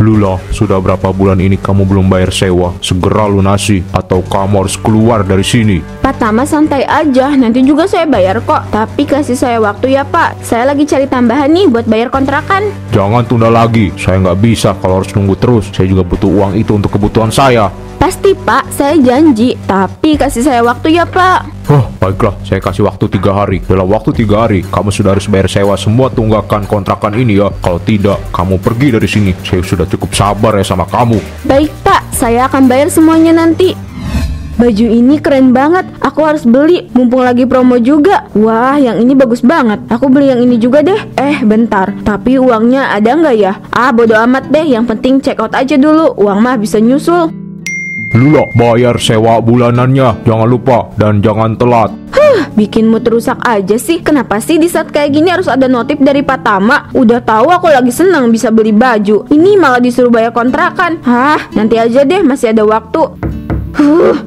Lula, sudah berapa bulan ini kamu belum bayar sewa? Segera lunasi atau kamu harus keluar dari sini. Pak Tama santai aja, nanti juga saya bayar kok. Tapi kasih saya waktu ya Pak, saya lagi cari tambahan nih buat bayar kontrakan. Jangan tunda lagi, saya nggak bisa kalau harus nunggu terus. Saya juga butuh uang itu untuk kebutuhan saya. Pasti Pak, saya janji. Tapi kasih saya waktu ya Pak. Oh, baiklah, saya kasih waktu 3 hari. Dalam waktu 3 hari, kamu sudah harus bayar sewa semua tunggakan kontrakan ini ya. Kalau tidak, kamu pergi dari sini. Saya sudah cukup sabar ya sama kamu. Baik Pak, saya akan bayar semuanya nanti. Baju ini keren banget, aku harus beli, mumpung lagi promo juga. Wah, yang ini bagus banget, aku beli yang ini juga deh. Bentar, tapi uangnya ada nggak ya? Bodo amat deh, yang penting check out aja dulu, uang mah bisa nyusul. Lula, bayar sewa bulanannya, jangan lupa, dan jangan telat. Bikin mood rusak aja sih. Kenapa sih di saat kayak gini harus ada notif dari Pak Tama? Udah tahu aku lagi senang bisa beli baju, ini malah disuruh bayar kontrakan. Nanti aja deh, masih ada waktu.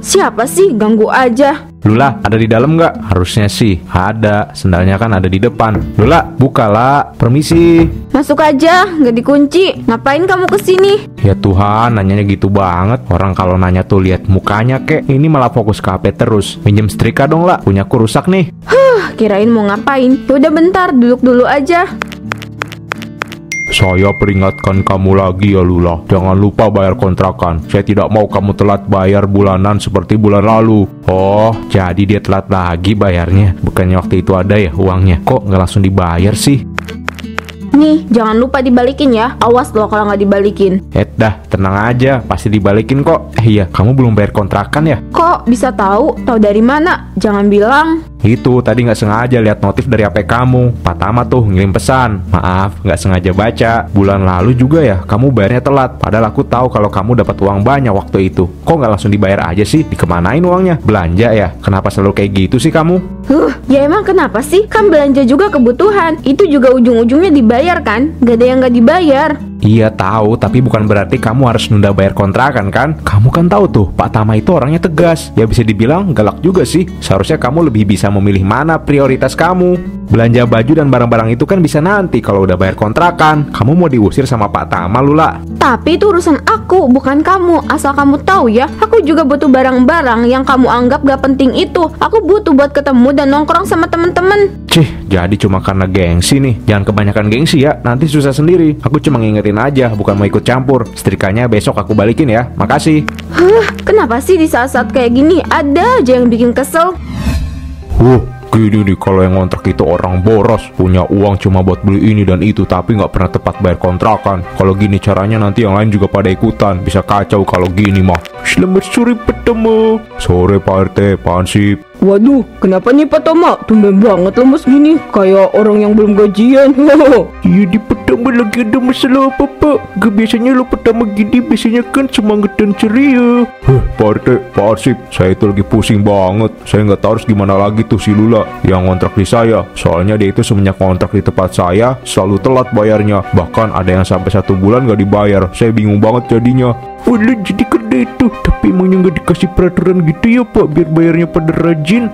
Siapa sih? Ganggu aja. Lula, ada di dalam nggak? Harusnya sih ada, sendalnya kan ada di depan. Lula, bukalah, permisi. Masuk aja, nggak dikunci. Ngapain kamu kesini? Ya Tuhan, nanyanya gitu banget. Orang kalau nanya tuh lihat mukanya kek. Ini malah fokus ke HP terus. Minjem setrika dong lah, punyaku rusak nih. Kirain mau ngapain. Udah bentar, duduk dulu aja. Saya peringatkan kamu lagi ya Lula, jangan lupa bayar kontrakan. Saya tidak mau kamu telat bayar bulanan seperti bulan lalu. Oh, jadi dia telat lagi bayarnya. Bukannya waktu itu ada ya uangnya? Kok nggak langsung dibayar sih? Nih, jangan lupa dibalikin ya. Awas loh kalau nggak dibalikin. Dah, tenang aja, pasti dibalikin kok. Iya, kamu belum bayar kontrakan ya? Kok bisa tahu? Tahu dari mana? Jangan bilang. Itu tadi nggak sengaja lihat notif dari HP kamu. Pak Tama tuh ngirim pesan. Maaf, nggak sengaja baca. Bulan lalu juga ya, kamu bayarnya telat. Padahal aku tahu kalau kamu dapat uang banyak waktu itu. Kok nggak langsung dibayar aja sih? Dikemanain uangnya? Belanja ya? Kenapa selalu kayak gitu sih kamu? Ya emang kenapa sih? Kan belanja juga kebutuhan. Itu juga ujung-ujungnya dibayar kan? Gak ada yang gak dibayar. Iya tahu, tapi bukan berarti kamu harus nunda bayar kontrakan kan? Kamu kan tahu tuh, Pak Tama itu orangnya tegas. Ya bisa dibilang galak juga sih. Seharusnya kamu lebih bisa memilih mana prioritas kamu. Belanja baju dan barang-barang itu kan bisa nanti kalau udah bayar kontrakan. Kamu mau diusir sama Pak Tama, Lula? Tapi itu urusan aku, bukan kamu. Asal kamu tahu ya, aku juga butuh barang-barang yang kamu anggap gak penting itu. Aku butuh buat ketemu dan nongkrong sama temen-temen. Jadi cuma karena gengsi nih. Jangan kebanyakan gengsi ya, nanti susah sendiri. Aku cuma ngingetin aja, bukan mau ikut campur. Setrikanya besok aku balikin ya, makasih. Kenapa sih di saat-saat kayak gini ada aja yang bikin kesel? Gini nih, kalau yang ngontrak itu orang boros, punya uang cuma buat beli ini dan itu, tapi nggak pernah tepat bayar kontrakan. Kalau gini caranya nanti yang lain juga pada ikutan. Bisa kacau kalau gini mah. Selamat sore Petama. Sore Pak RT, Pak Ansip. Waduh, kenapa nih Pak Tama? Tumben banget lemes gini, kayak orang yang belum gajian. Iya, di Petama lagi ada masalah apa Pak? Gak biasanya lo Petama gini, biasanya kan semangat dan ceria. Pak RT, Pak Ansip, saya itu lagi pusing banget. Saya nggak tahu harus gimana lagi tuh si Lula yang ngontrak di saya. Soalnya dia itu semenjak kontrak di tempat saya selalu telat bayarnya. Bahkan ada yang sampai 1 bulan gak dibayar. Saya bingung banget jadinya. Walah, jadi kerja itu. Tapi emangnya gak dikasih peraturan gitu ya Pak, biar bayarnya pada rajin?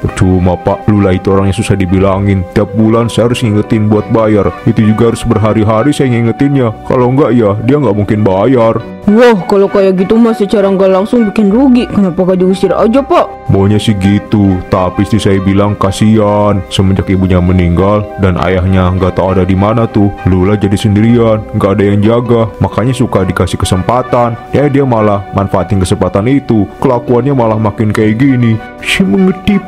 Percuma Pak, Lula itu orangnya susah dibilangin. Tiap bulan saya harus ngingetin buat bayar. Itu juga harus berhari-hari saya ngingetinnya. Kalau enggak ya, dia nggak mungkin bayar. Wah, kalau kayak gitu mah secara nggak langsung bikin rugi. Kenapa gak diusir aja Pak? Maunya sih gitu, tapi istri saya bilang kasihan. Semenjak ibunya meninggal dan ayahnya nggak tahu ada di mana tuh, Lula jadi sendirian, nggak ada yang jaga. Makanya suka dikasih kesempatan. Ya dia malah manfaatin kesempatan itu. Kelakuannya malah makin kayak gini. Saya mengerti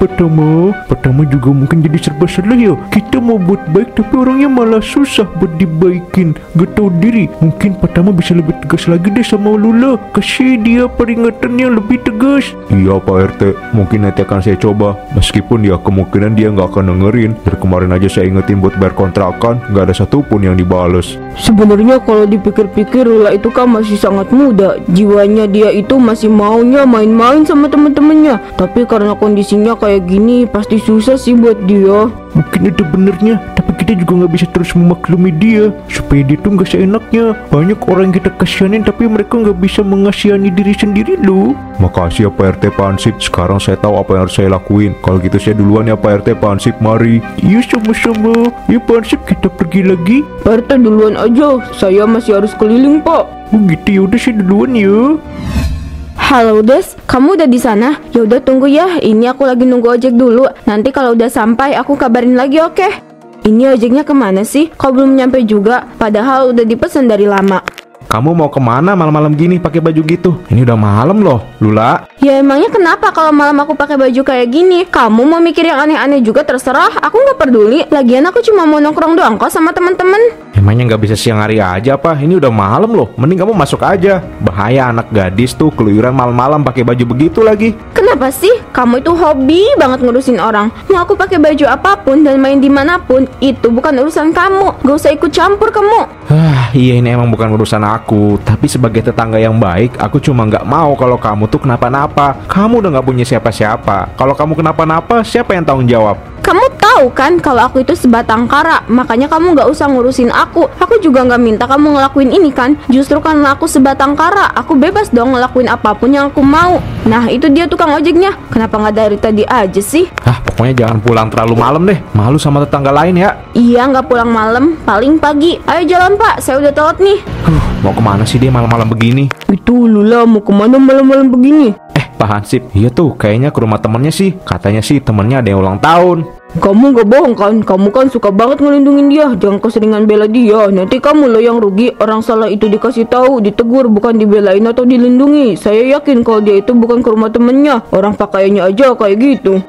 Pertama juga mungkin jadi serba salah ya. Kita mau buat baik tapi orangnya malah susah buat dibaikin. Gak tahu diri. Mungkin Pertama bisa lebih tegas lagi deh sama Lula. Kasih dia peringatan yang lebih tegas. Iya Pak RT, mungkin nanti akan saya coba. Meskipun ya kemungkinan dia gak akan dengerin. Dari kemarin aja saya ingetin buat bayar kontrakan, gak ada satupun yang dibales. Sebenarnya kalau dipikir-pikir Lula itu kan masih sangat muda. Jiwanya dia itu masih maunya main-main sama temen-temennya. Tapi karena kondisinya kayak gini pasti susah sih buat dia. Mungkin ada benernya, tapi tapi kita juga nggak bisa terus memaklumi dia. Supaya dia tuh nggak seenaknya. Banyak orang yang kita kasihanin tapi mereka nggak bisa mengasihani diri sendiri loh. Makasih ya Pak RT Pak Hansip. Sekarang saya tahu apa yang harus saya lakuin. Kalau gitu saya duluan ya Pak RT Pak Hansip, mari. Iya sama-sama. Ya Pak Hansip, kita pergi lagi. Pak RT duluan aja, saya masih harus keliling Pak. Begitu, yaudah saya duluan ya. Halo Des, kamu udah di sana? Ya udah tunggu ya. Ini aku lagi nunggu ojek dulu. Nanti kalau udah sampai aku kabarin lagi, oke? Ini ojeknya kemana sih? Kok belum nyampe juga? Padahal udah dipesan dari lama. Kamu mau kemana malam-malam gini pakai baju gitu? Ini udah malam loh, Lula. Ya emangnya kenapa kalau malam aku pakai baju kayak gini? Kamu mau mikir yang aneh-aneh juga terserah. Aku nggak peduli. Lagian aku cuma mau nongkrong doang kok sama teman-teman. Emangnya nggak bisa siang hari aja apa? Ini udah malam loh. Mending kamu masuk aja. Bahaya anak gadis tuh keluyuran malam-malam pakai baju begitu lagi. Kenapa sih? Kamu itu hobi banget ngurusin orang. Mau aku pakai baju apapun dan main dimanapun, itu bukan urusan kamu. Gak usah ikut campur kamu. Iya ini emang bukan urusan aku. Tapi sebagai tetangga yang baik, aku cuma nggak mau kalau kamu tuh kenapa-napa. Kamu udah nggak punya siapa-siapa. Kalau kamu kenapa-napa, siapa yang tanggung jawab? Kamu tahu kan kalau aku itu sebatang kara. Makanya kamu gak usah ngurusin aku. Aku juga gak minta kamu ngelakuin ini kan. Justru karena aku sebatang kara, aku bebas dong ngelakuin apapun yang aku mau. Nah itu dia tukang ojeknya. Kenapa gak dari tadi aja sih? Pokoknya jangan pulang terlalu malam deh. Malu sama tetangga lain ya. Iya gak pulang malam, paling pagi. Ayo jalan Pak, saya udah telat nih. Mau kemana sih dia malam-malam begini? Itu Lula mau kemana malam-malam begini? Pak Hansip, iya tuh kayaknya ke rumah temennya sih. Katanya sih temennya ada yang ulang tahun. Kamu gak bohong kan? Kamu kan suka banget ngelindungin dia. Jangan keseringan bela dia. Nanti kamu loh yang rugi. Orang salah itu dikasih tahu, ditegur, bukan dibelain atau dilindungi. Saya yakin kalau dia itu bukan ke rumah temennya. Orang pakaiannya aja kayak gitu.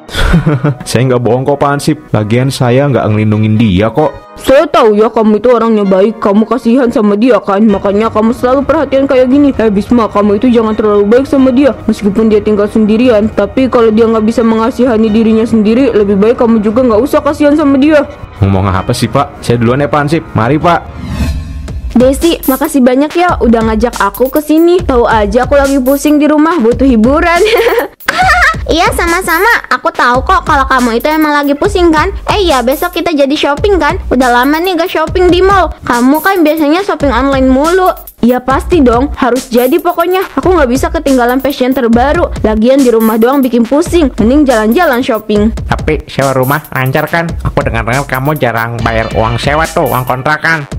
Saya nggak bohong kok Pak Hansip. Lagian saya nggak ngelindungin dia kok. Saya tahu ya kamu itu orangnya baik. Kamu kasihan sama dia kan. Makanya kamu selalu perhatian kayak gini. Bisma, kamu itu jangan terlalu baik sama dia. Meskipun dia tinggal sendirian, tapi kalau dia nggak bisa mengasihani dirinya sendiri, lebih baik kamu juga nggak usah kasihan sama dia. Ngomong apa sih Pak? Saya duluan ya Pak Hansip. Mari Pak. Desi, makasih banyak ya udah ngajak aku ke sini. Tahu aja aku lagi pusing di rumah, butuh hiburan. Iya sama-sama, aku tahu kok kalau kamu itu emang lagi pusing kan. Iya besok kita jadi shopping kan. Udah lama nih gak shopping di mall. Kamu kan biasanya shopping online mulu. Ya pasti dong, harus jadi pokoknya. Aku nggak bisa ketinggalan fashion terbaru. Lagian di rumah doang bikin pusing. Mending jalan-jalan shopping. Tapi sewa rumah lancar kan? Aku dengar-dengar kamu jarang bayar uang sewa tuh, uang kontrakan.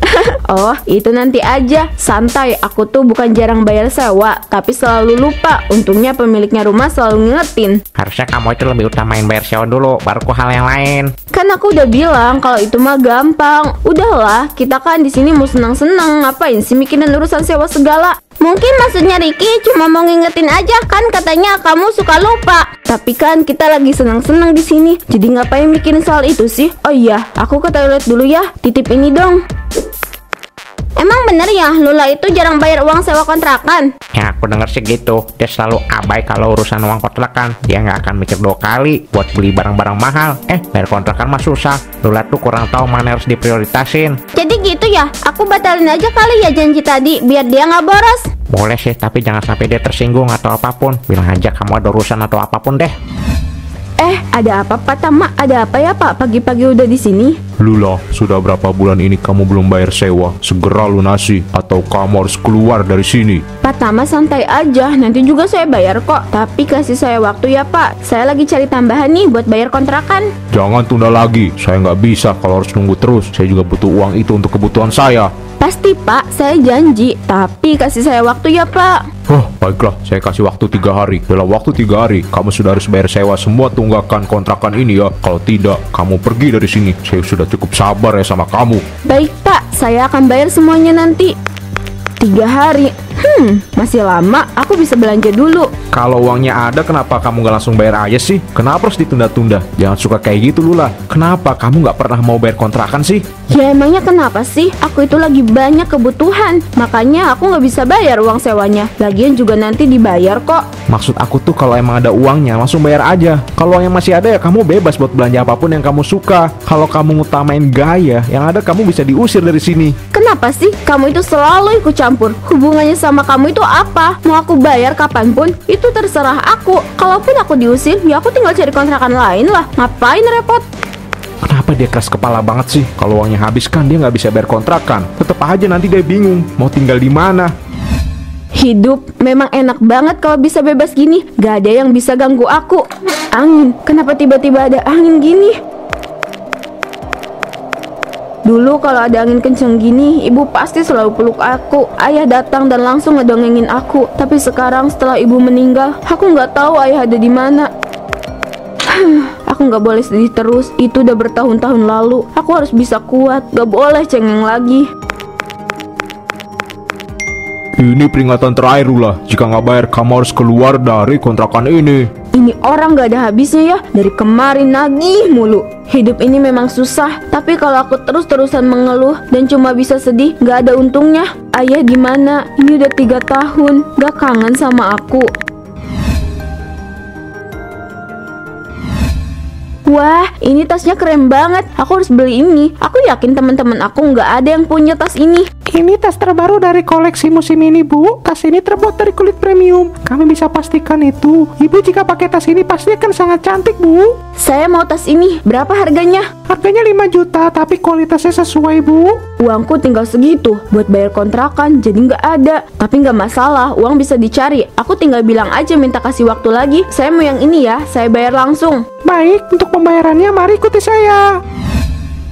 Oh, itu nanti aja. Santai, aku tuh bukan jarang bayar sewa, tapi selalu lupa. Untungnya pemiliknya rumah selalu ngingetin. Harusnya kamu itu lebih utamain bayar sewa dulu, baru ke hal yang lain. Kan aku udah bilang kalau itu mah gampang. Udahlah, kita kan di sini mau senang-senang. Ngapain sih mikirin urusan sewa segala? Mungkin maksudnya Ricky cuma mau ngingetin aja kan, katanya kamu suka lupa. Tapi kan kita lagi senang-senang di sini. Jadi ngapain mikirin soal itu sih? Oh iya, aku ke toilet dulu ya. Titip ini dong. Emang bener ya Lula itu jarang bayar uang sewa kontrakan? Ya aku denger sih gitu. Dia selalu abai kalau urusan uang kontrakan. Dia nggak akan mikir 2 kali buat beli barang-barang mahal. Bayar kontrakan mah susah. Lula tuh kurang tahu mana harus diprioritasin. Jadi gitu ya, aku batalin aja kali ya janji tadi, biar dia nggak boros. Boleh sih, tapi jangan sampai dia tersinggung atau apapun. Bilang aja kamu ada urusan atau apapun deh. Ada apa Pak Tama? Ada apa ya Pak? Pagi-pagi udah di sini? Lula, sudah berapa bulan ini kamu belum bayar sewa? Segera lunasi atau kamu harus keluar dari sini. Pak Tama santai aja, nanti juga saya bayar kok. Tapi kasih saya waktu ya Pak. Saya lagi cari tambahan nih buat bayar kontrakan. Jangan tunda lagi. Saya nggak bisa kalau harus nunggu terus. Saya juga butuh uang itu untuk kebutuhan saya. Pasti Pak, saya janji. Tapi kasih saya waktu ya Pak. Baiklah, saya kasih waktu 3 hari. Dalam waktu 3 hari, kamu sudah harus bayar sewa semua tunggakan kontrakan ini ya. Kalau tidak, kamu pergi dari sini. Saya sudah cukup sabar ya sama kamu. Baik Pak, saya akan bayar semuanya nanti. 3 hari. Masih lama, aku bisa belanja dulu. Kalau uangnya ada, kenapa kamu nggak langsung bayar aja sih? Kenapa harus ditunda-tunda? Jangan suka kayak gitu Lula. Kenapa kamu nggak pernah mau bayar kontrakan sih? Ya emangnya kenapa sih? Aku itu lagi banyak kebutuhan. Makanya aku nggak bisa bayar uang sewanya. Lagian juga nanti dibayar kok. Maksud aku tuh kalau emang ada uangnya, langsung bayar aja. Kalau uangnya masih ada ya kamu bebas buat belanja apapun yang kamu suka. Kalau kamu ngutamain gaya, yang ada kamu bisa diusir dari sini. Kenapa sih? Kamu itu selalu ikut campur. Hubungannya sama kamu itu apa? Mau aku bayar kapanpun, itu terserah aku. Kalaupun aku diusir, ya aku tinggal cari kontrakan lain lah. Ngapain repot? Kenapa dia keras kepala banget sih? Kalau uangnya habis kan dia nggak bisa bayar kontrakan. Tetep aja nanti dia bingung mau tinggal di mana. Hidup memang enak banget kalau bisa bebas gini. Gak ada yang bisa ganggu aku. Angin, kenapa tiba-tiba ada angin gini? Dulu kalau ada angin kenceng gini, ibu pasti selalu peluk aku. Ayah datang dan langsung ngedongengin aku. Tapi sekarang setelah ibu meninggal, aku nggak tahu ayah ada di mana. Aku nggak boleh sedih terus. Itu udah bertahun-tahun lalu. Aku harus bisa kuat. Gak boleh cengeng lagi. Ini peringatan terakhir Lula. Jika nggak bayar, kamu harus keluar dari kontrakan ini. Ini orang gak ada habisnya ya. Dari kemarin nagih mulu. Hidup ini memang susah. Tapi kalau aku terus-terusan mengeluh dan cuma bisa sedih, gak ada untungnya. Ayah di mana? Ini udah 3 tahun. Gak kangen sama aku. Wah, ini tasnya keren banget. Aku harus beli ini. Aku yakin teman-teman aku nggak ada yang punya tas ini. Ini tas terbaru dari koleksi musim ini, Bu. Tas ini terbuat dari kulit premium. Kami bisa pastikan itu. Ibu jika pakai tas ini pasti akan sangat cantik, Bu. Saya mau tas ini. Berapa harganya? Harganya 5 juta, tapi kualitasnya sesuai, Bu. Uangku tinggal segitu buat bayar kontrakan, jadi nggak ada. Tapi nggak masalah, uang bisa dicari. Aku tinggal bilang aja minta kasih waktu lagi. Saya mau yang ini ya, saya bayar langsung. Baik, untuk pembayarannya mari ikuti saya.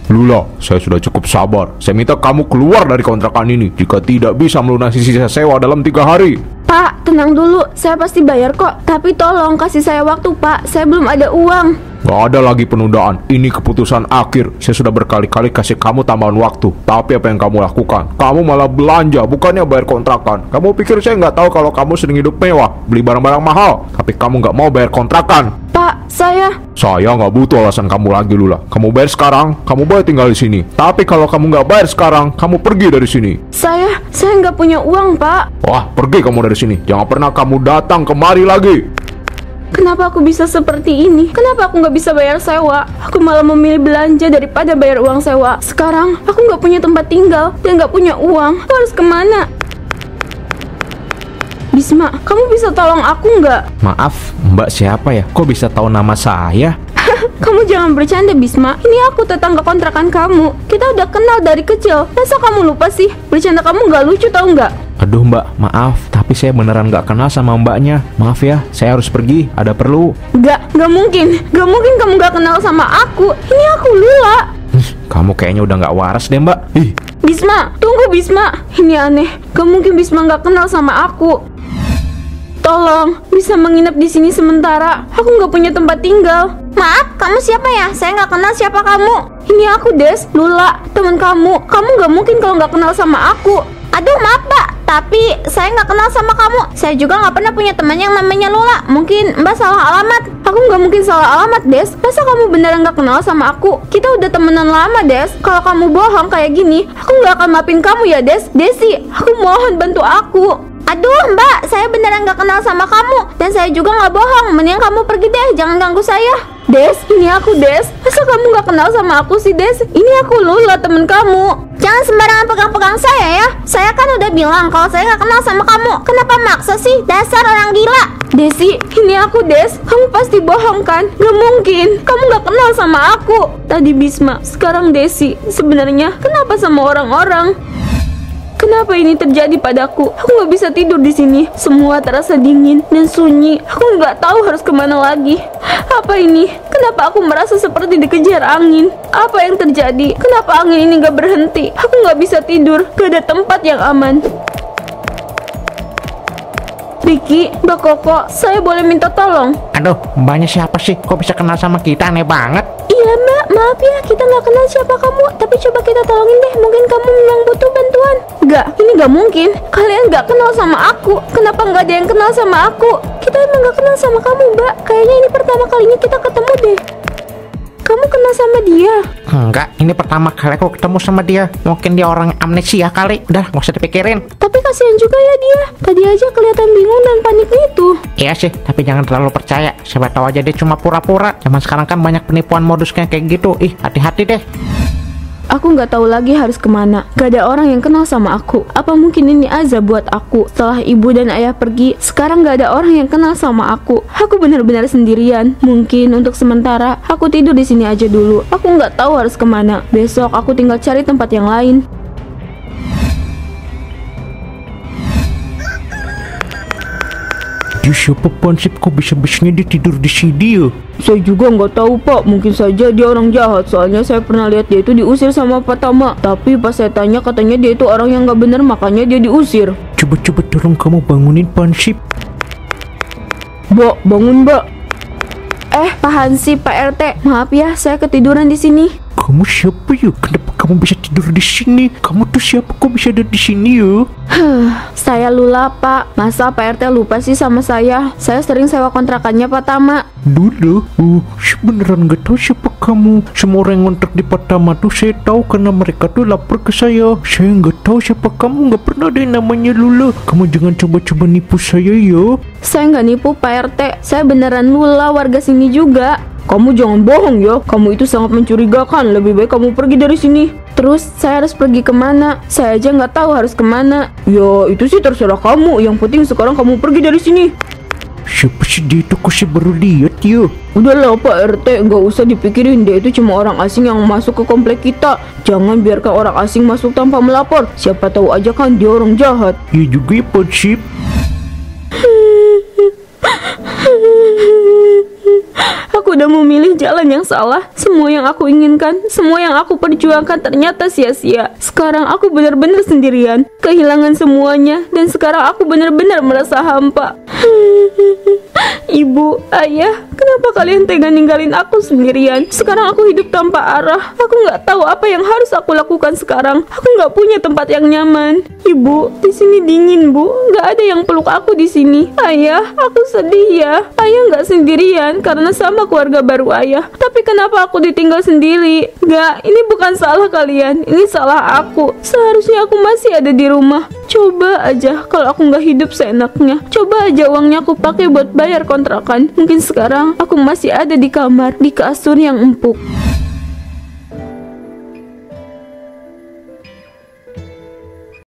Lula, saya sudah cukup sabar. Saya minta kamu keluar dari kontrakan ini. Jika tidak bisa melunasi sisa sewa dalam 3 hari. Pak, tenang dulu. Saya pasti bayar kok. Tapi tolong kasih saya waktu, Pak. Saya belum ada uang. Gak ada lagi penundaan. Ini keputusan akhir. Saya sudah berkali-kali kasih kamu tambahan waktu. Tapi apa yang kamu lakukan? Kamu malah belanja, bukannya bayar kontrakan. Kamu pikir saya nggak tahu kalau kamu sering hidup mewah, beli barang-barang mahal, tapi kamu nggak mau bayar kontrakan? Pak, saya nggak butuh alasan kamu lagi, Lula. Kamu bayar sekarang, kamu boleh tinggal di sini. Tapi kalau kamu nggak bayar sekarang, kamu pergi dari sini. Saya nggak punya uang, Pak. Wah, pergi kamu dari sini. Jangan pernah kamu datang kemari lagi. Kenapa aku bisa seperti ini? Kenapa aku nggak bisa bayar sewa? Aku malah memilih belanja daripada bayar uang sewa. Sekarang aku nggak punya tempat tinggal dan nggak punya uang. Aku harus kemana? Bisma, kamu bisa tolong aku nggak? Maaf, Mbak siapa ya? Kok bisa tahu nama saya? Kamu jangan bercanda, Bisma. Ini aku tetangga kontrakan kamu. Kita udah kenal dari kecil. Masa kamu lupa sih? Bercanda kamu nggak lucu tau nggak? Aduh Mbak, maaf, tapi saya beneran nggak kenal sama Mbaknya. Maaf ya, saya harus pergi, ada perlu. Nggak mungkin. Nggak mungkin kamu nggak kenal sama aku. Ini aku Lula. Kamu kayaknya udah nggak waras deh Mbak. Bisma, tunggu Bisma. Ini aneh. Gak mungkin Bisma nggak kenal sama aku. Tolong, bisa menginap di sini sementara. Aku nggak punya tempat tinggal. Maaf, kamu siapa ya? Saya nggak kenal siapa kamu. Ini aku Des, Lula, teman kamu. Kamu nggak mungkin kalau nggak kenal sama aku. Aduh maaf Mbak, tapi saya nggak kenal sama kamu. Saya juga nggak pernah punya teman yang namanya Lula. Mungkin Mbak salah alamat. Aku nggak mungkin salah alamat, Des. Masa kamu beneran nggak kenal sama aku? Kita udah temenan lama, Des. Kalau kamu bohong kayak gini, aku nggak akan maafin kamu ya, Des. Desi, aku mohon bantu aku. Aduh Mbak, saya beneran gak kenal sama kamu. Dan saya juga gak bohong. Mendingan kamu pergi deh, jangan ganggu saya. Des, ini aku Des. Masa kamu gak kenal sama aku sih Des? Ini aku Lula, temen kamu. Jangan sembarangan pegang-pegang saya ya. Saya kan udah bilang kalau saya gak kenal sama kamu. Kenapa maksa sih? Dasar orang gila. Desi, ini aku Des. Kamu pasti bohong kan? Gak mungkin. Kamu gak kenal sama aku. Tadi Bisma, sekarang Desi. Sebenarnya kenapa sama orang-orang? Kenapa ini terjadi padaku? Aku nggak bisa tidur di sini. Semua terasa dingin dan sunyi. Aku nggak tahu harus kemana lagi. Apa ini? Kenapa aku merasa seperti dikejar angin? Apa yang terjadi? Kenapa angin ini nggak berhenti? Aku nggak bisa tidur. Gak ada tempat yang aman. Ricky, Mbak Koko, saya boleh minta tolong? Aduh, Mbaknya siapa sih? Kok bisa kenal sama kita? Aneh banget. Iya Mbak, maaf ya, kita nggak kenal siapa kamu. Tapi coba kita tolongin deh, mungkin kamu memang butuh bantuan. Nggak, ini nggak mungkin. Kalian nggak kenal sama aku. Kenapa nggak ada yang kenal sama aku? Kita emang nggak kenal sama kamu Mbak. Kayaknya ini pertama kalinya kita ketemu deh. Kamu kenal sama dia? Enggak, ini pertama kali aku ketemu sama dia. Mungkin dia orang amnesia kali. Udah, nggak usah dipikirin. Tapi kasihan juga ya dia. Tadi aja kelihatan bingung dan panik gitu. Iya sih, tapi jangan terlalu percaya. Siapa tahu aja dia cuma pura-pura. Zaman sekarang kan banyak penipuan modus kayak gitu. Ih, hati-hati deh. Aku nggak tahu lagi harus kemana. Gak ada orang yang kenal sama aku. Apa mungkin ini azab buat aku? Setelah ibu dan ayah pergi, sekarang gak ada orang yang kenal sama aku. Aku benar-benar sendirian. Mungkin untuk sementara aku tidur di sini aja dulu. Aku nggak tahu harus kemana. Besok aku tinggal cari tempat yang lain. Dia siapa Pansip? Kok bisa-bisanya dia tidur di sini ya? Saya juga nggak tahu Pak, mungkin saja dia orang jahat. Soalnya saya pernah lihat dia itu diusir sama Pak Tama. Tapi pas saya tanya katanya dia itu orang yang nggak benar, makanya dia diusir. Coba-coba tolong kamu bangunin Pansip. Mbak, bangun Mbak. Pak Hansip, Pak RT, maaf ya, saya ketiduran di sini. Kamu siapa ya? Kenapa kamu bisa tidur di sini? Kamu tuh siapa? Kok bisa ada di sini ya? Saya Lula, Pak. Masa Pak RT lupa sih sama saya? Saya sering sewa kontrakannya Pak Tama. Dulu, beneran gak tahu siapa kamu. Semua orang yang ngontrak di Patama tuh saya tahu karena mereka tuh lapor ke saya. Saya nggak tahu siapa kamu, nggak pernah ada yang namanya Lula. Kamu jangan coba-coba nipu saya ya. Saya nggak nipu Pak RT. Saya beneran Lula, warga sini juga. Kamu jangan bohong ya. Kamu itu sangat mencurigakan. Lebih baik kamu pergi dari sini. Terus saya harus pergi kemana? Saya aja nggak tahu harus kemana. Ya itu sih terserah kamu. Yang penting sekarang kamu pergi dari sini. Siapa sih dia itu? Kok saya baru lihat ya? Udahlah Pak RT, nggak usah dipikirin. Dia itu cuma orang asing yang masuk ke komplek kita. Jangan biarkan orang asing masuk tanpa melapor. Siapa tahu aja kan dia orang jahat. Ya juga ya Pansip. Aku udah memilih jalan yang salah. Semua yang aku inginkan, semua yang aku perjuangkan ternyata sia-sia. Sekarang aku benar-benar sendirian, kehilangan semuanya, dan sekarang aku benar-benar merasa hampa. Ibu, ayah, kenapa kalian tega ninggalin aku sendirian? Sekarang aku hidup tanpa arah. Aku nggak tahu apa yang harus aku lakukan sekarang. Aku nggak punya tempat yang nyaman. Ibu, di sini dingin, Bu. Nggak ada yang peluk aku di sini. Ayah, aku sedih ya. Ayah nggak sendirian karena sama keluarga baru ayah. Tapi kenapa aku ditinggal sendiri? Nggak, ini bukan salah kalian. Ini salah aku. Seharusnya aku masih ada di rumah. Coba aja kalau aku nggak hidup seenaknya. Coba aja uangnya aku pakai buat bayar kontrakan. Mungkin sekarang aku masih ada di kamar, di kasur yang empuk.